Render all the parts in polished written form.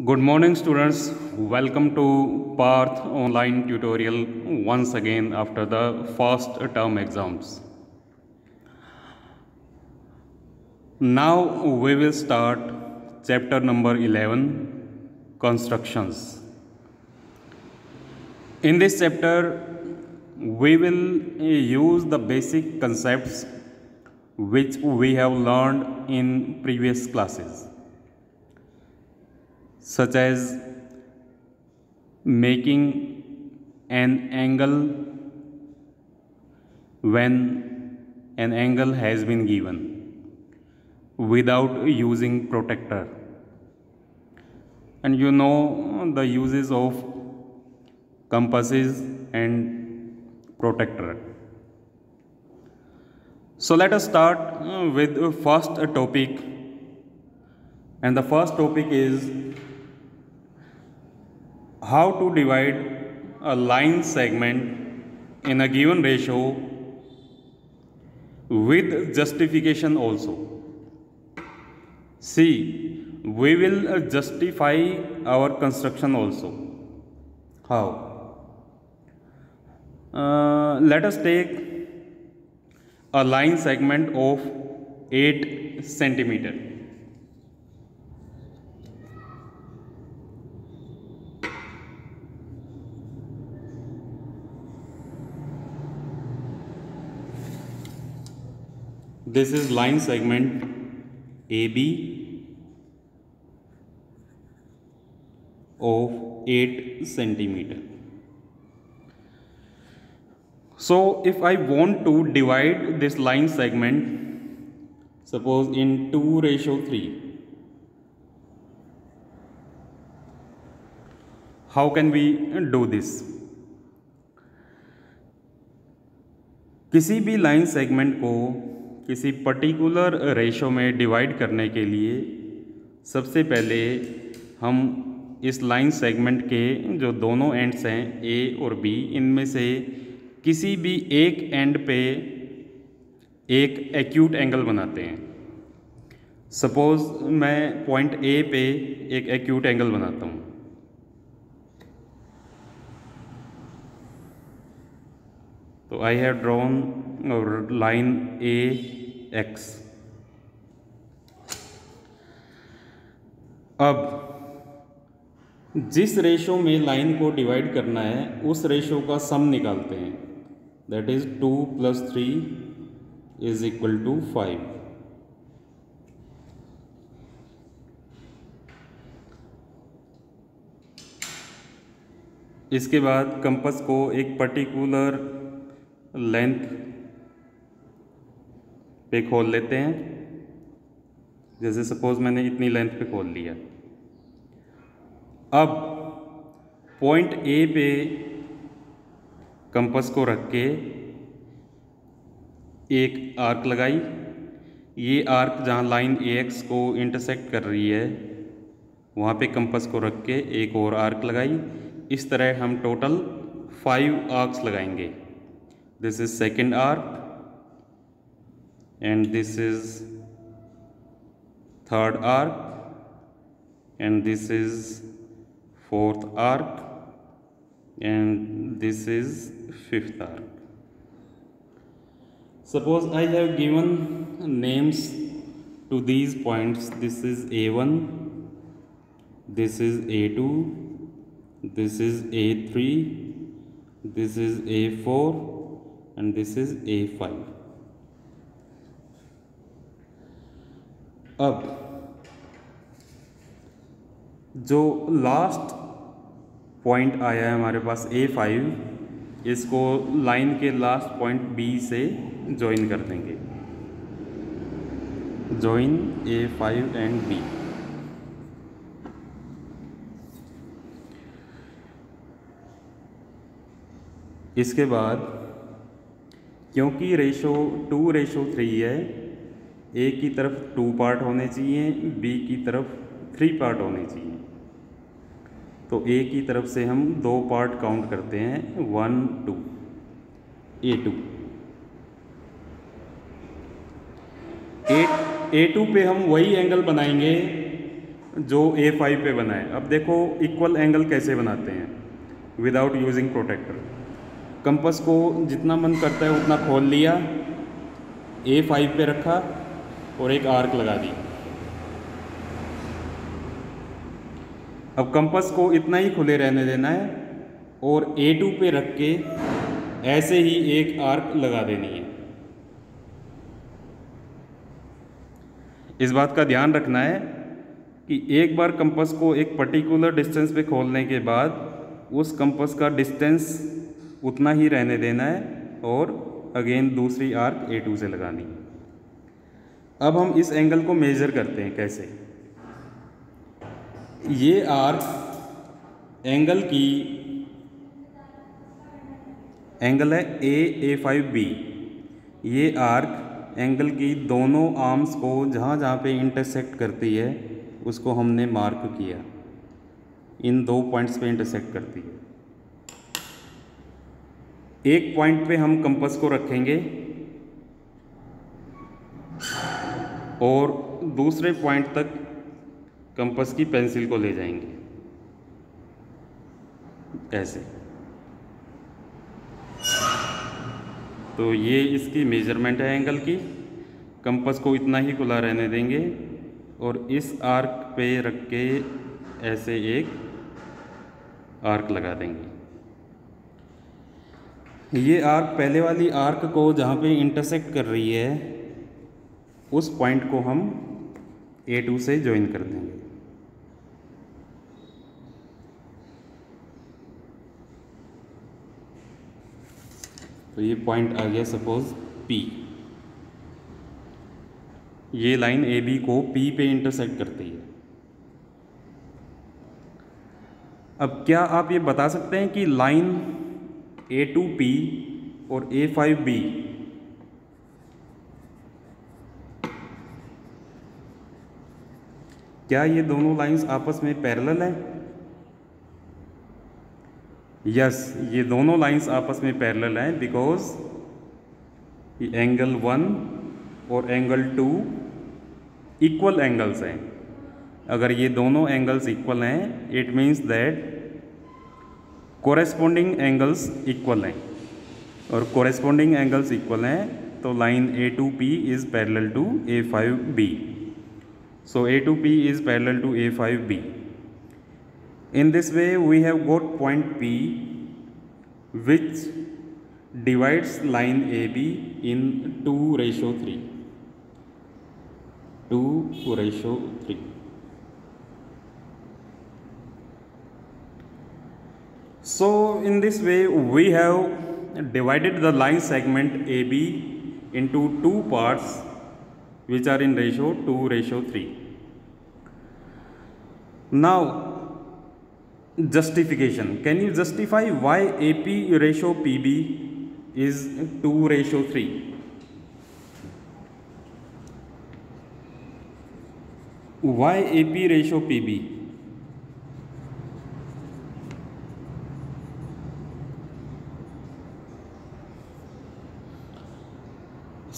Good morning, students. Welcome to Parth online tutorial once again after the first term exams. Now we will start chapter number 11, constructions. In this chapter, we will use the basic concepts which we have learned in previous classes, such as making an angle when an angle has been given without using protractor, and you know the uses of compasses and protractor. So let us start with the first topic, and the first topic is how to divide a line segment in a given ratio with justification also. See, we will justify our construction also. How? Let us take a line segment of 8 centimeter. This is line segment AB of 8 centimeter. So if I want to divide this line segment, suppose in 2:3, how can we do this? किसी भी line segment को किसी particular ratio में divide करने के लिए सबसे पहले हम इस लाइन सेगमेंट के जो दोनों एंड्स हैं ए और बी, इनमें से किसी भी एक एंड पे एक एक्यूट एंगल बनाते हैं. सपोज मैं पॉइंट ए पे एक एक्यूट एंगल बनाता हूँ. तो I have drawn line A x. अब जिस रेशो में लाइन को डिवाइड करना है उस रेशो का सम निकालते हैं. That is 2 + 3 is equal to 5. इसके बाद कंपास को एक पर्टिकुलर लेंथ पे खोल लेते हैं. जैसे सपोज मैंने इतनी लेंथ पे खोल लिया. अब पॉइंट ए पे कंपास को रख के एक आर्क लगाई. ये आर्क जहाँ लाइन ए एक्स को इंटरसेक्ट कर रही है वहाँ पे कंपास को रख के एक और आर्क लगाई. इस तरह हम टोटल 5 आर्क्स लगाएंगे. This is second arc and this is third arc and this is fourth arc and this is fifth arc. Suppose I have given names to these points. This is A1, this is A2, this is A3, this is A4 and this is A5. अब जो last point आया है हमारे पास A5, इसको line के last point B से join कर देंगे. Join A5 and B. इसके बाद क्योंकि रेशो 2:3 है, ए की तरफ 2 पार्ट होने चाहिए, बी की तरफ 3 पार्ट होने चाहिए. तो ए की तरफ से हम 2 पार्ट काउंट करते हैं. 1 2 A2. A2 पे हम वही एंगल बनाएंगे जो A5 पे बना है। अब देखो इक्वल एंगल कैसे बनाते हैं विदाउट यूजिंग प्रोटेक्टर। कंपास को जितना मन करता है उतना खोल लिया, A5 पे रखा और एक आर्क लगा दी। अब कंपास को इतना ही खुले रहने देना है और A2 पे रख के ऐसे ही एक आर्क लगा देनी है। इस बात का ध्यान रखना है कि एक बार कंपास को एक पर्टिकुलर डिस्टेंस पे खोलने के बाद उस कंपास का डिस्टेंस उतना ही रहने देना है और अगेन दूसरी आर्क A2 से लगानी है। अब हम इस एंगल को मेज़र करते हैं। कैसे? ये आर्क एंगल है A5B। ये आर्क एंगल की दोनों आर्म्स को जहाँ जहाँ पे इंटरसेक्ट करती है उसको हमने मार्क किया। इन दो पॉइंट्स पे इंटरसेक्ट करती है। एक पॉइंट पे हम कंपास को रखेंगे और दूसरे पॉइंट तक कंपास की पेंसिल को ले जाएंगे ऐसे। तो ये इसकी मेजरमेंट है एंगल की। कंपास को इतना ही खुला रहने देंगे और इस आर्क पे रख के ऐसे एक आर्क लगा देंगे। ये आर्क पहले वाली आर्क को जहाँ पे इंटरसेक्ट कर रही है उस पॉइंट को हम A2 से ज्वाइन कर देंगे। तो ये पॉइंट आ गया सपोज P। ये लाइन AB को P पे इंटरसेक्ट करती है। अब क्या आप ये बता सकते हैं कि लाइन A2P और A5B क्या ये दोनों लाइंस आपस में पैरेलल हैं? यस, ये दोनों लाइंस आपस में पैरेलल हैं बिकॉज एंगल 1 और एंगल 2 इक्वल एंगल्स हैं। अगर ये दोनों एंगल्स इक्वल हैं it means that corresponding angles equal हैं, और कोरेस्पोंडिंग एंगल्स इक्वल हैं तो line A2P is parallel to A5B। So A2P is parallel to A5B. In this way we have got point P which divides line AB in 2:3. 2:3. So in this way we have divided the line segment AB into two parts which are in ratio 2:3. Now justification. Can you justify why AP ratio PB is 2:3? Why AP ratio PB?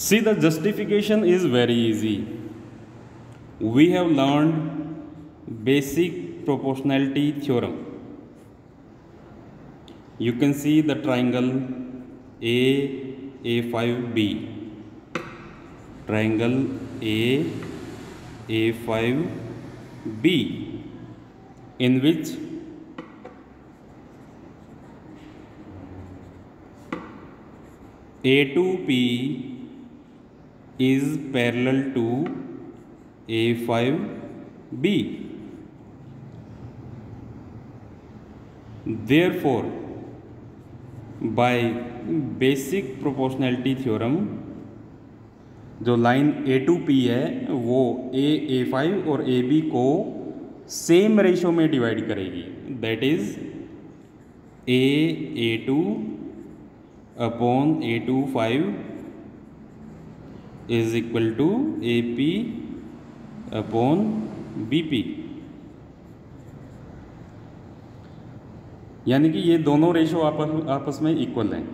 See, the justification is very easy. We have learned basic proportionality theorem. You can see the triangle A5B, triangle A5B, in which A2P is parallel to A5B. Therefore, by basic proportionality theorem, जो line A2P है वो A5 और AB को same ratio में divide करेगी। That is A2 upon A25 is equal to AP upon BP। यानी कि ये दोनों रेशो आपस में इक्वल हैं।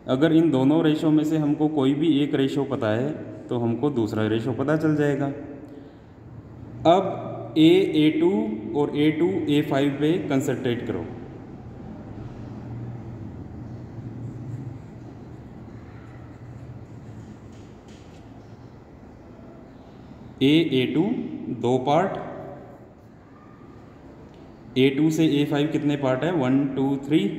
अगर इन दोनों रेशो में से हमको कोई भी एक रेशो पता है तो हमको दूसरा रेशो पता चल जाएगा। अब A2 और A2 A5 पे कंसंट्रेट करो। A2 दो पार्ट, A2 से A5 कितने पार्ट है? 1 2 3।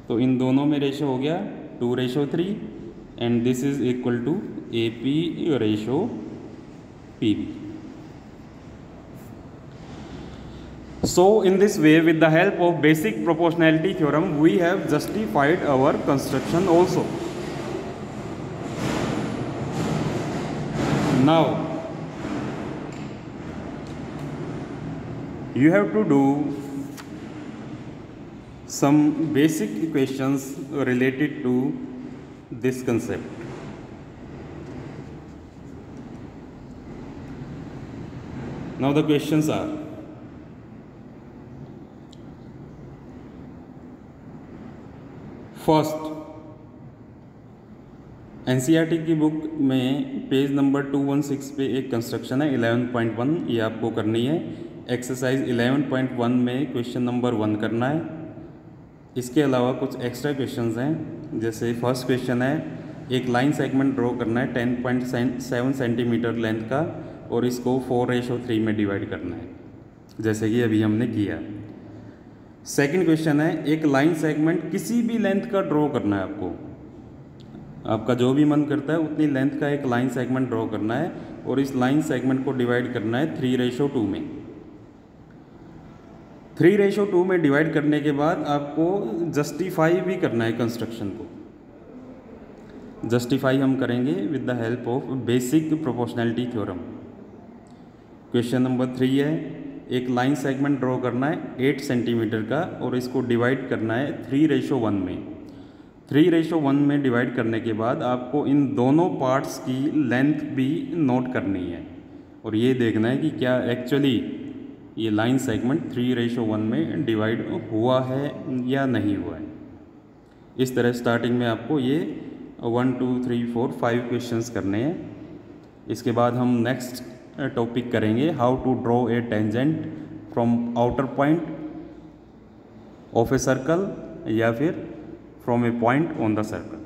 तो इन दोनों में रेशो हो गया 2:3 and this is equal to AP ratio PB। So in this way, with the help of basic proportionality theorem, we have justified our construction also. Now you have to do some basic equations related to this concept. Now the questions are: first, NCERT की book में page number 216 पे एक construction है 11.1, ये आपको करनी है। Exercise 11.1 में क्वेश्चन नंबर 1 करना है। इसके अलावा कुछ एक्स्ट्रा क्वेश्चंस हैं, जैसे फर्स्ट क्वेश्चन है एक लाइन सेगमेंट ड्रॉ करना है 10.7 सेंटीमीटर लेंथ का और इसको 4:3 में डिवाइड करना है, जैसे कि अभी हमने किया। सेकंड क्वेश्चन है एक लाइन सेगमेंट किसी भी लेंथ का ड्रॉ करना है आपको, आपका जो भी मन करता है उतनी लेंथ का एक लाइन सेगमेंट ड्रॉ करना है और इस लाइन सेगमेंट को डिवाइड करना है 3:2 में। 3:2 में डिवाइड करने के बाद आपको जस्टिफाई भी करना है कंस्ट्रक्शन को। जस्टिफाई हम करेंगे with the help of basic proportionality theorem. Question number 3 है एक लाइन सेगमेंट ड्रॉ करना है 8 सेंटीमीटर का और इसको डिवाइड करना है 3:1 में। 3:1 में डिवाइड करने के बाद आपको इन दोनों पार्ट्स की लेंथ भी नोट करनी है और ये देखना है कि क्या एक्चुअली ये लाइन सेगमेंट 3:1 में डिवाइड हुआ है या नहीं हुआ है। इस तरह स्टार्टिंग में आपको ये 1 2 3 4 5 क्वेश्चंस करने हैं। इसके बाद हम नेक्स्ट टॉपिक करेंगे how to draw a tangent from outer point of a circle या फिर from a point on the circle.